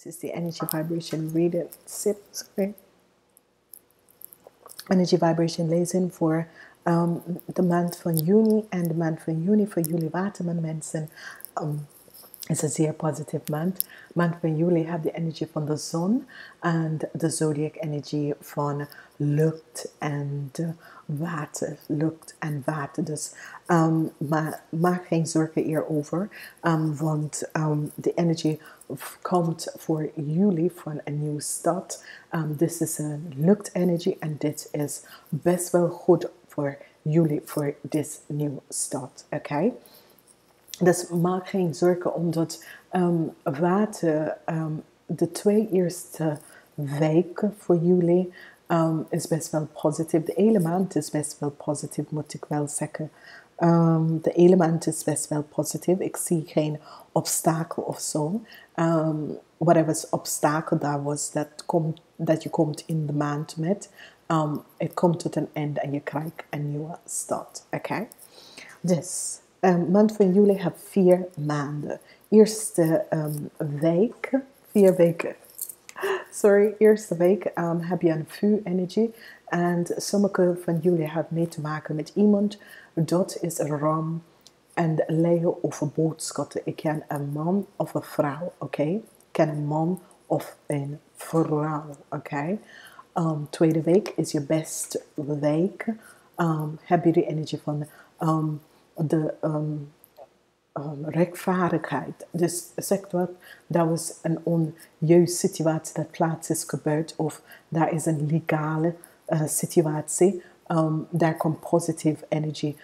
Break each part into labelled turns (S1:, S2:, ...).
S1: This is the energy vibration reader. Sorry. Energy vibration lezing voor de maand van juni. En de maand van juni voor jullie Waterman mensen is een zeer positieve maand. De maand van juli heb je de energie van de zon en de zodiac energie van lucht en water. Lucht en water. Dus maar maak geen zorgen hierover, want de energie komt voor jullie van een nieuwe stad. Dit is een luchtenergie en dit is best wel goed voor jullie voor deze nieuwe stad. Oké? Dus maak geen zorgen omdat water de 2 eerste weken voor jullie is best wel positief. De hele maand is best wel positief, moet ik wel zeggen. De hele maand is best wel positief. Ik zie geen obstakel of zo. Whatever obstakel daar was, dat je komt in de maand met. Het komt tot een einde en je krijgt een nieuwe start. Oké? Dus, maand van juli heb 4 maanden. Eerste week, 4 weken. Sorry, eerste week heb je een vuurenergie. En sommige van jullie hebben mee te maken met iemand. Dat is een ram en leeuw of een boodschappen. Ik ken een man of een vrouw, oké? Ik ken een man of een vrouw, oké? Tweede week is je beste week. Heb je de energie van de rechtvaardigheid. Dus zeg wat, dat was een onjuiste situatie dat plaats is gebeurd of daar is een legale situatie. Daar komt positieve energie.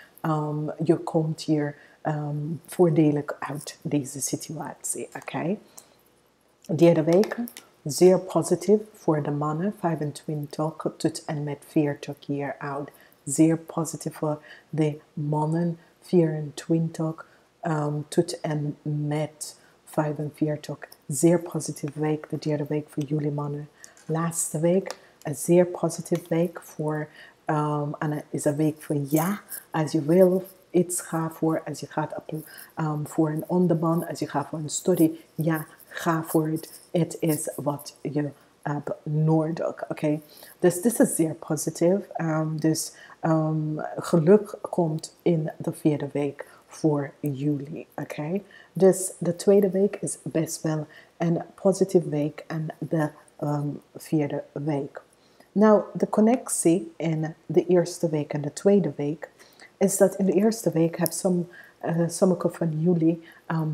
S1: Je komt hier voordelig uit deze situatie. Oké? Derde week, zeer positief voor de mannen, 25 tot en met 40 jaar oud. Zeer positief voor de mannen, 24 tot en met 45. Zeer positieve week, de derde week voor jullie mannen. Laatste week, een zeer positieve week voor, en het is een week voor ja, als je wil iets gaan voor, als je gaat voor een onderbaan, als je gaat voor een studie, ja, ga voor het. Het is wat je hebt nodig, oké? Dus dit is zeer positief. Dus geluk komt in de 4e week voor jullie, oké? Dus de 2e week is best wel een positieve week en de 4e week. Nou, de connectie in de eerste week en de 2e week is dat in de eerste week heb sommige van jullie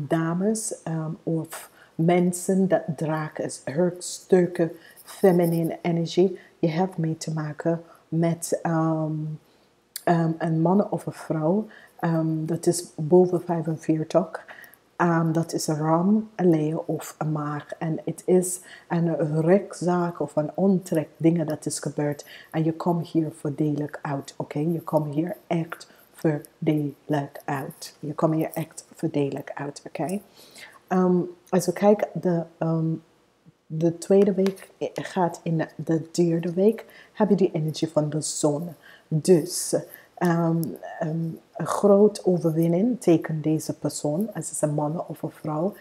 S1: dames of mensen dat dragen een sterke feminine energie. Je hebt mee te maken met een man of een vrouw. Dat is boven 45. Dat is een ram, een leeuw of een maag. En het is een rechtszaak of een ontrek dingen dat is gebeurd. En je komt hier voordelig uit, oké? Je komt hier echt voordelig uit. Je komt hier echt voordelig uit, oké? Als we kijken, de 2e week gaat in de 3e week, heb je die energie van de zon. Dus een groot overwinning tegen deze persoon, als het een man of een vrouw,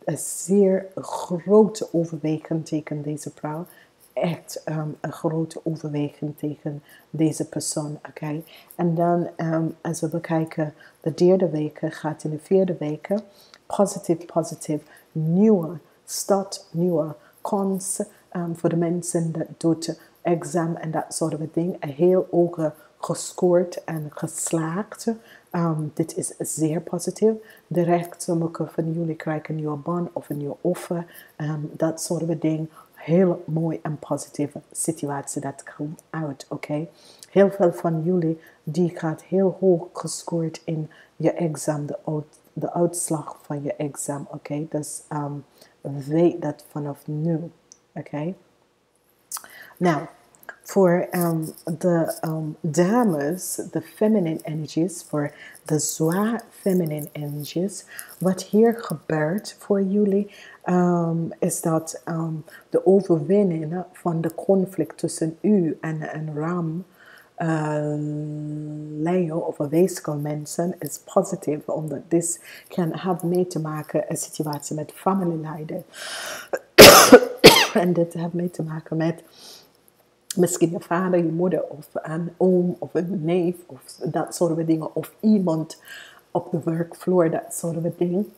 S1: een zeer grote overweging tegen deze vrouw, echt een grote overweging tegen deze persoon, oké? En dan, als we bekijken, de 3e week gaat in de 4e week, positief, nieuwe start, nieuwe kans voor de mensen dat doet examen en dat soort van dingen. Een heel hoge gescoord en geslaagd. Dit is zeer positief. De recht, sommige van jullie krijgen een nieuwe baan of een nieuwe offer. Dat soort van dingen. Heel mooi en positieve situatie dat komt uit, oké? Heel veel van jullie, die gaat heel hoog gescoord in je examen, de uitslag van je examen, oké? Dus weet dat vanaf nu, oké? Nou, voor de dames, de feminine energies, voor de zwaar feminine energies, wat hier gebeurt voor jullie, is dat de overwinning van de conflict tussen u en een ram, leeuw of een weeskal mensen is positief, omdat dit kan hebben mee te maken een situatie met familieleden. En dit heeft mee te maken met misschien je vader, je moeder of een oom of een neef of dat soort dingen. Of iemand op de werkvloer, dat soort dingen.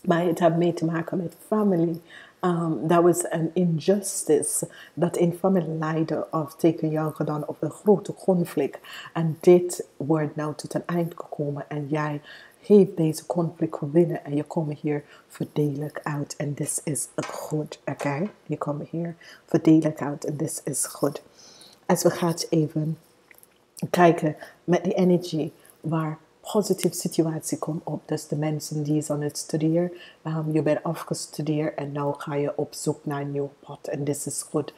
S1: Maar het heeft mee te maken met family. Dat was een injustice dat in familie leidde of tegen jou gedaan of een grote conflict. En dit wordt nou tot een eind gekomen en jij heeft deze conflict gewinnen en je komt hier verdelig uit. En dit is goed, oké? Je komt hier verdelig uit en dit is goed. Als we gaan even kijken met die energie waar positieve situatie komt op. Dus de mensen die zijn aan het studeren. Je bent afgestudeerd en nu ga je op zoek naar een nieuw pad. En dit is goed.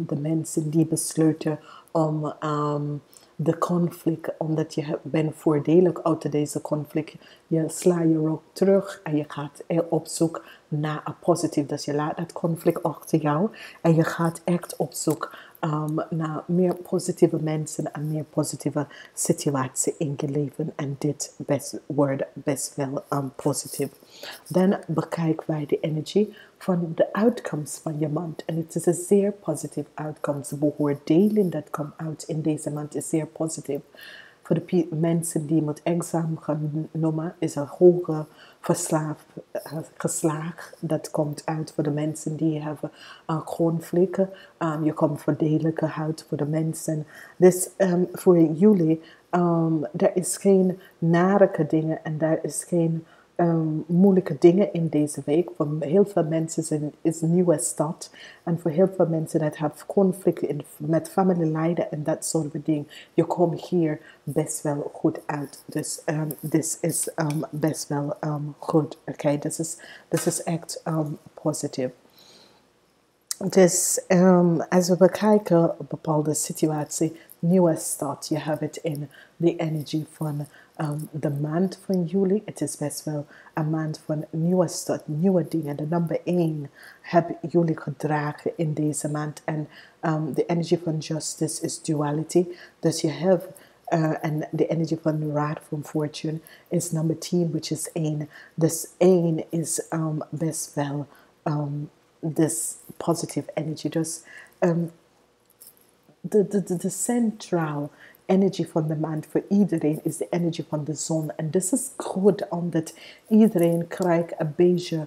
S1: De mensen die besluiten om de conflict, omdat je bent voordelig uit deze conflict. Je slaat je ook terug en je gaat op zoek naar een positief. Dus je laat dat conflict achter jou en je gaat echt op zoek naar meer positieve mensen en meer positieve situaties in je leven. En dit wordt best wel positief. Dan bekijken wij de energie van de uitkomst van je maand. En het is een zeer positieve uitkomst. De beoordeling dat komt uit in deze maand is zeer positief. Voor de mensen die met examen gaan noemen, is een hoge geslaagd. Dat komt uit voor de mensen die hebben conflicten. Je komt verdedigen uit voor de mensen. Dus voor jullie, er is geen nare dingen en er is geen moeilijke dingen in deze week. Voor heel veel mensen is een nieuwe start. En voor heel veel mensen dat hebben conflicten met familieleden en dat soort dingen. Je komt hier best wel goed uit. Dus dit is best wel goed. Oké, dit is echt positief. Dus als we bekijken een bepaalde situatie, nieuwe start, je hebt het in de energie van de maand van juli. Het is best wel een maand van nieuwe start, nieuwe dingen. De nummer 1 hebben jullie gedragen in deze maand. En de energie van justice is duality. Dus je hebt, en de energie van raad van fortune is nummer 10, which is 1. Dus 1 is best wel this positive energy. Dus de centraal energie van de maand voor iedereen is de energie van de zon. En dit is goed, omdat iedereen krijgt een beetje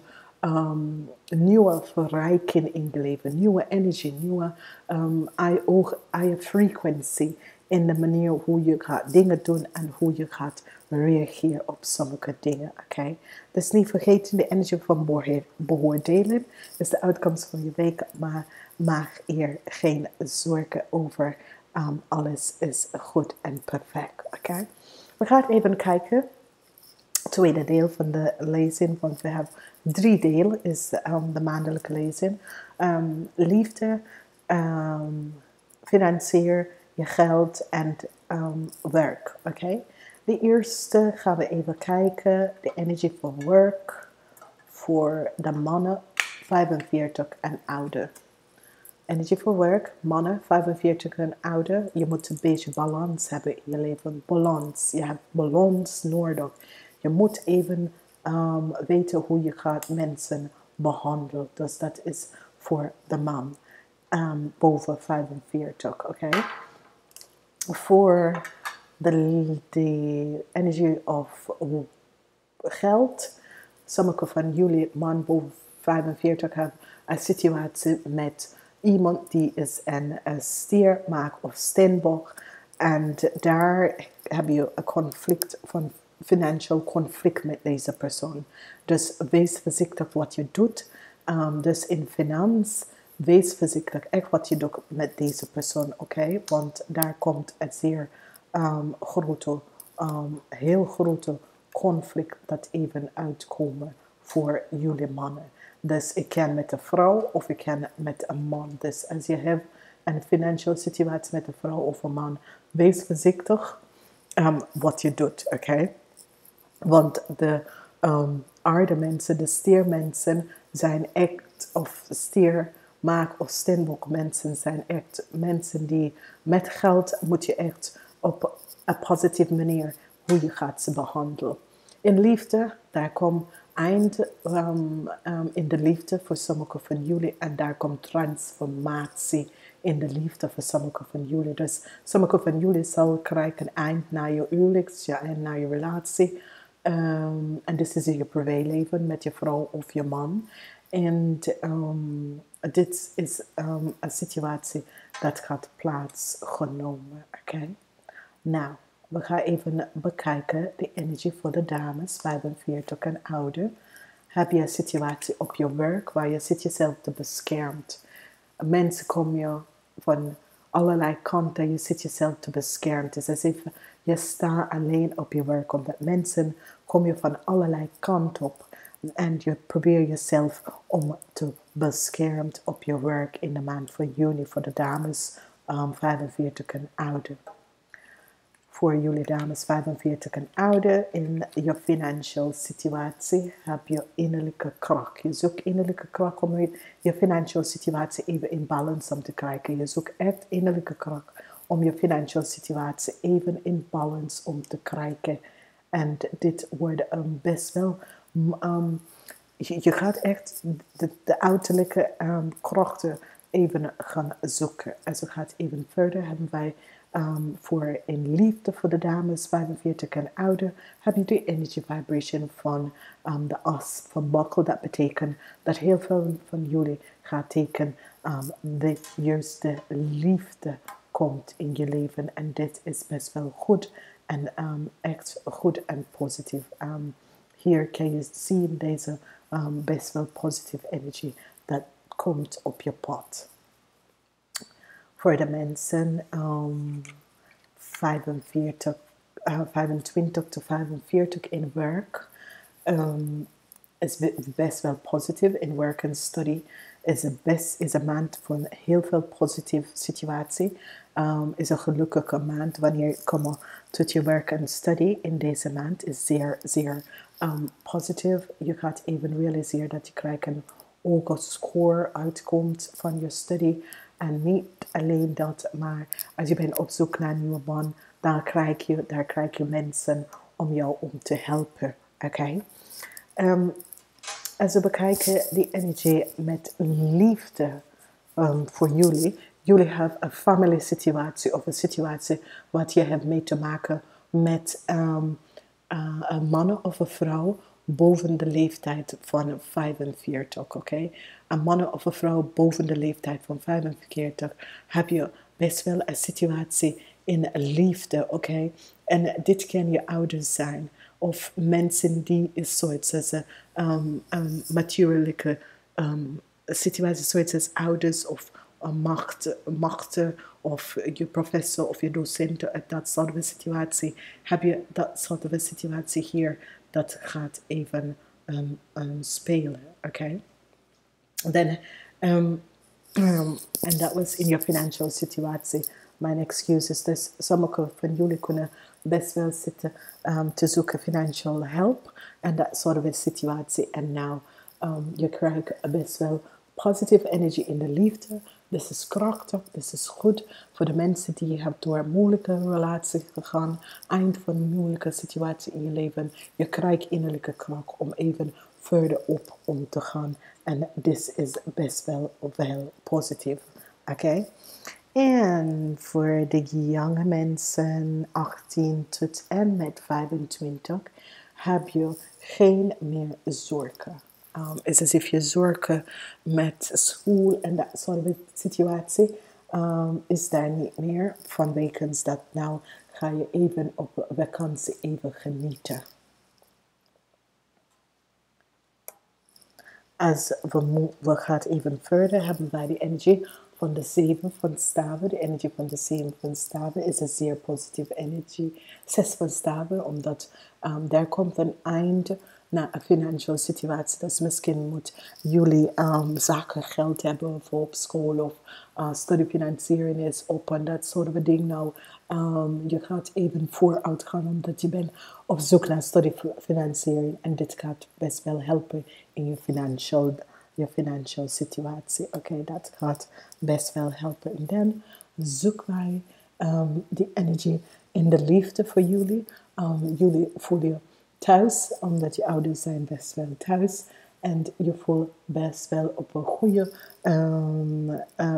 S1: nieuwe verrijking in je leven. Nieuwe energie, nieuwe higher frequency in de manier hoe je gaat dingen doen en hoe je gaat reageren op sommige dingen. Oké? Dus niet vergeten de energie van beoordelen. Dus de uitkomst van je week, maar maak er geen zorgen over. Alles is goed en perfect. Oké? We gaan even kijken. Tweede deel van de lezing, want we hebben 3 delen, is de maandelijke lezing. Liefde, financiën, je geld en werk. Oké? De eerste gaan we even kijken. De energie van werk voor de mannen 45 en ouder. Energie voor werk, mannen 45 en ouder. Je moet een beetje balans hebben in je leven. Balans. Je hebt balans nodig. Je moet even weten hoe je gaat mensen behandelen. Dus dat is voor de man boven 45. Oké? Voor de energie of geld. Sommige van jullie man boven 45 hebben een situatie met iemand die is een stier maakt of steenbok. En daar heb je een conflict van financieel conflict met deze persoon. Dus wees voorzichtig wat je doet. Dus in finans, wees voorzichtig echt wat je doet met deze persoon. Oké? Want daar komt een zeer grote, heel grote conflict dat even uitkomen voor jullie mannen. Dus ik kan met een vrouw of ik kan met een man. Dus als je hebt een financiële situatie met een vrouw of een man, wees voorzichtig wat je doet, oké? Want de aardemensen, de stiermensen zijn echt, of stiermaak of steenbokmensen zijn echt mensen die met geld moet je echt op een positieve manier hoe je gaat ze behandelen. In liefde, daar komt eind in de liefde voor sommigen van jullie. En daar komt transformatie in de liefde voor sommigen van jullie. Dus sommigen van jullie zal krijgen een eind naar je huwelijks, je eind naar je relatie. En dit is in je privéleven met je vrouw of je man. En dit is een situatie dat gaat plaatsgenomen. Oké? Nou, we gaan even bekijken de energie voor de dames, 45 en ouder. Heb je een situatie op je werk waar je zit jezelf te beschermt. Mensen komen je van allerlei kanten, je zit jezelf te beschermen. Het is alsof je staat alleen op je werk, omdat mensen komen je van allerlei kanten op. En je probeert jezelf om te beschermen op je werk in de maand van juni voor de dames 45 en ouder. Voor jullie dames 45 en ouder, in je financiële situatie heb je innerlijke kracht. Je zoekt innerlijke kracht om je financiële situatie even in balance om te krijgen. Je zoekt echt innerlijke kracht om je financiële situatie even in balance om te krijgen. En dit wordt best wel... je gaat echt de uiterlijke krachten even gaan zoeken. En zo gaat even verder hebben wij voor in liefde voor de dames 45 en ouder heb je de energy vibration van de as van bakkel. Dat betekent dat heel veel van jullie gaat tekenen de juiste liefde komt in je leven. En dit is best wel goed en echt goed en positief. Hier kan je zien deze best wel positieve energie dat komt op je pad. Voor de mensen 25 tot 45 in werk is best wel positief. In work en study is een maand van heel veel positieve situatie. Is een gelukkige maand wanneer je komt tot je werk en study in deze maand is zeer, zeer positief. Je gaat even realiseren dat je krijgt een hoge score uitkomt van je studie. En niet alleen dat, maar als je bent op zoek naar een nieuwe baan, daar krijg je mensen om jou om te helpen. Oké? Als we bekijken die energie met liefde voor jullie. Jullie hebben een family situatie of een situatie wat je hebt mee te maken met een man of een vrouw boven de leeftijd van 45, oké? Een man of een vrouw boven de leeftijd van 45 heb je best wel een situatie in liefde, oké? En dit kan je ouders zijn of mensen die is zoiets als een natuurlijke situatie, zoiets als ouders of machten of je professor of je docenten uit dat soort van situatie. Heb je dat soort van situatie hier, dat gaat even spelen, oké? Dan, en dat was in je financiële situatie. Mijn excuses. Dus sommige van jullie kunnen best wel zitten te zoeken financiële hulp en dat soort van situatie. En nou, je krijgt best wel positieve energie in de liefde. Dit is krachtig, dit is goed voor de mensen die je hebt door een moeilijke relatie gegaan, eind van een moeilijke situatie in je leven. Je krijgt innerlijke kracht om even verder op om te gaan. En dit is best wel positief. Oké? En voor de jonge mensen 18 tot en met 25 heb je geen meer zorgen. Het is alsof je zorgen met school en dat soort van situatie is daar niet meer. Vanwege dat nou ga je even op vakantie even genieten. Als we gaan even verder, hebben wij de energie van de 7 van staven. De energie van de 7 van staven is een zeer positieve energie. 6 van staven, omdat daar komt een einde naar een financiële situatie. Dus misschien moet jullie zaken geld hebben voor op school of studiefinanciering is op en dat soort van ding. Nou, je gaat even vooruit gaan omdat je bent op zoek naar studiefinanciering en dit gaat best wel helpen in je financiële situatie. Oké, dat gaat best wel helpen. En dan zoeken wij die energie in de liefde voor jullie. Jullie voelen thuis, omdat je ouders zijn best wel thuis. En je voelt best wel op een goede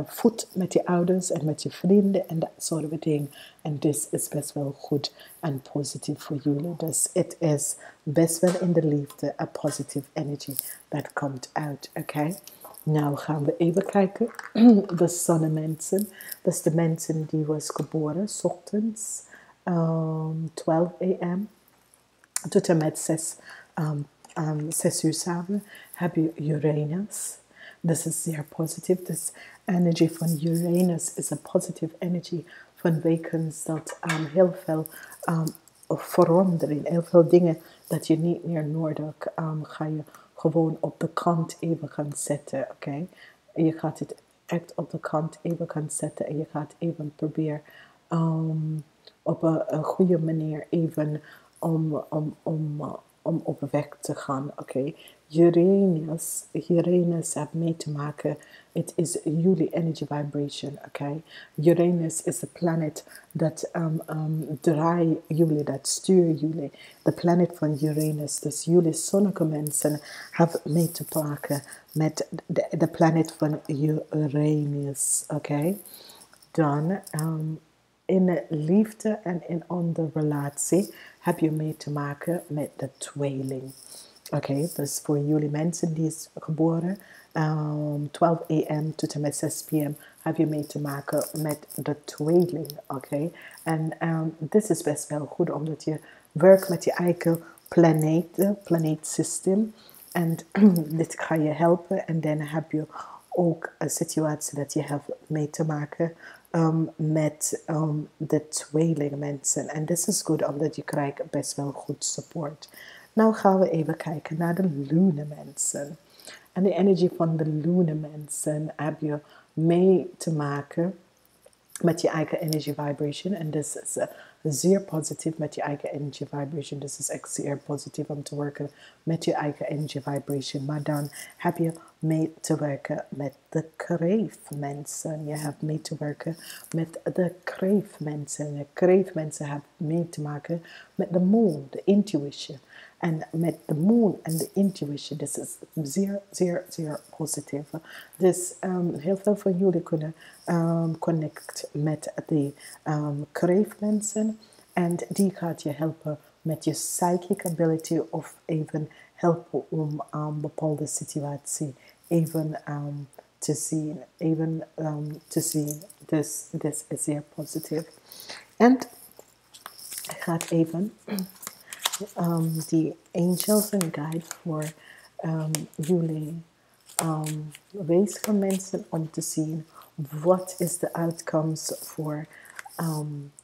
S1: voet met je ouders en met je vrienden en dat soort of dingen. En dit is best wel goed en positief voor jullie. Dus het is best wel in de liefde een positive energy dat komt uit. Oké? Nou gaan we even kijken. De zonnemensen. Dat is de mensen die was geboren, 's ochtends, 12 a.m. tot en met 6 uur 's avonds heb je Uranus. This is zeer positief. Dus energy van Uranus is een positive energy vanwege dat heel veel verandering, heel veel dingen dat je niet meer nodig ga je gewoon op de kant even gaan zetten. Oké? Je gaat het echt op de kant even gaan zetten en je gaat even proberen op een goede manier even om op weg te gaan. Oké. Uranus heeft mee te maken. Het is jullie energy vibration. Oké. Uranus is de planeet dat draait jullie, dat stuurt jullie. De planeet van Uranus. Dus jullie zonnige mensen hebben mee te maken met de planeet van Uranus. Oké. Dan in de liefde en in onze relatie heb je mee te maken met de tweeling. Oké, dus voor jullie mensen die is geboren 12 a.m. tot en met 6 p.m. heb je mee te maken met de tweeling. Oké, en dit is best wel goed omdat je werkt met je eigen planeetsysteem. En dit ga je helpen en dan heb je ook een situatie dat je hebt mee te maken met de tweeling mensen. En dit is goed omdat je krijgt best wel goed support. Nou gaan we even kijken naar de lune mensen. En de energie van de lune mensen heb je mee te maken met je eigen energy vibration. En dit is zeer positief met je eigen energy vibration. Dit is echt zeer positief om te werken met je eigen energy vibration. Maar dan heb je mee te werken met de kreefmensen. Je hebt mee te werken met de kreefmensen. De kreefmensen hebben mee te maken met de moon, de intuition. En met de moon en de intuition, dit is zeer, zeer, zeer positief. Dus heel veel van jullie kunnen connect met de kreefmensen. En die gaat je helpen met je psychic ability of even helpen om een bepaalde situatie even te zien. Dus dit is zeer positief. En ik ga even die angels en guides voor jullie wezen mensen om te zien wat is de uitkomst voor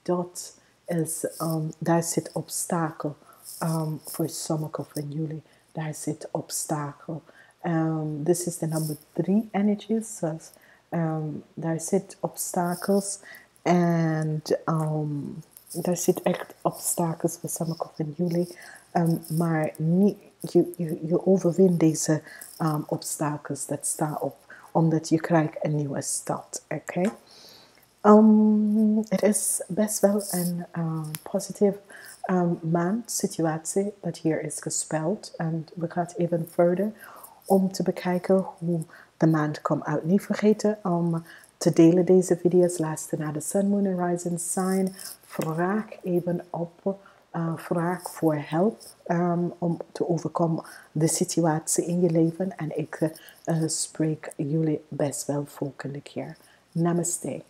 S1: dat is daar zit obstakel voor sommigen van jullie. Daar zit obstakel. This is de number 3 energies. Dus, daar zit obstakels en daar zit echt obstakels voor sommigen van jullie. Maar niet, je overwint deze obstakels. Dat staat op. Omdat je krijgt een nieuwe start. Oké? Het is best wel een positieve maandsituatie dat hier is gespeeld. En we gaan even verder om te bekijken hoe de maand komt uit. Niet vergeten om te delen deze video's. Luister naar de Sun, Moon en Rising Sign. Vraag even op. Vraag voor hulp om te overkomen de situatie in je leven. En ik spreek jullie best wel volgende keer. Namaste.